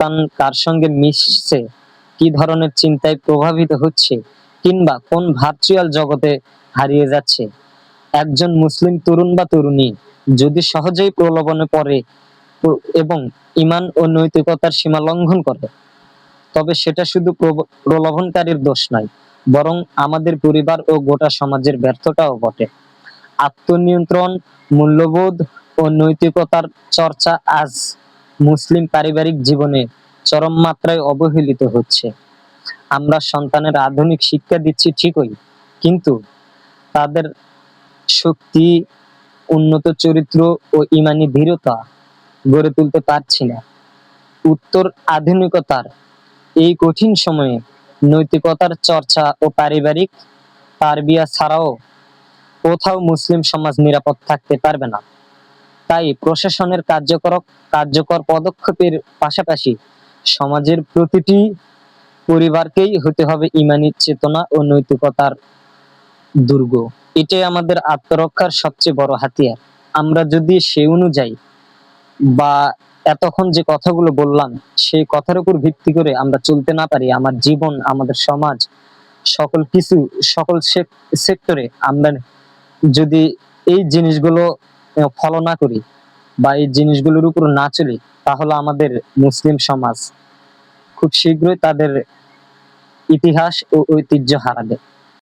সন্তান কার সঙ্গে মিশছে, কি ধরনের চিন্তায় প্রভাবিত হচ্ছে, কিংবা কোন ভার্চুয়াল জগতে হারিয়ে যাচ্ছে। একজন মুসলিম তরুণ বা তরুণী যদি সহজেই প্রলোভনে পড়ে এবং ঈমান ও নৈতিকতার সীমা লঙ্ঘন করে, তবে সেটা শুধু প্রলোভনকারীর দোষ নয়, বরং আমাদের পরিবার ও গোটা সমাজের ব্যর্থতাও বটে। আত্মনিয়ন্ত্রণ, মূল্যবোধ ও নৈতিকতার চর্চা আজ মুসলিম পারিবারিক জীবনে চরম মাত্রায় অবহেলিত হচ্ছে। আমরা সন্তানের আধুনিক শিক্ষা দিচ্ছি ঠিকই, কিন্তু তাদের শক্তি, উন্নত চরিত্র ও ঈমানি দৃঢ়তা গড়ে তুলতে পারছি না। উত্তর আধুনিকতার এই কঠিন সময়ে নৈতিকতার চর্চা ও পারিবারিক তারবিয়া ছাড়াও কোথাও মুসলিম সমাজ নিরাপদ থাকতে পারবে না। তাই প্রশাসনের কার্যকর পদক্ষেপের পাশাপাশি সমাজের প্রতিটি পরিবারকেই হতে হবে ঈমানি চেতনা ও নৈতিকতার দুর্গ। এটাই আমাদের আত্মরক্ষার সবচেয়ে বড় হাতিয়ার। আমরা যদি সে অনুযায়ী বা এতক্ষণ যে কথাগুলো বললাম সেই কথার উপর ভিত্তি করে আমরা চলতে না পারি, আমার জীবন, আমাদের সমাজ, সকল কিছু, সকল সেক্টরে আমরা যদি এই জিনিসগুলো ফলো না করি বা এই জিনিসগুলোর উপর না চলি, তাহলে আমাদের মুসলিম সমাজ খুব শীঘ্রই তাদের ইতিহাস ও ঐতিহ্য হারাবে।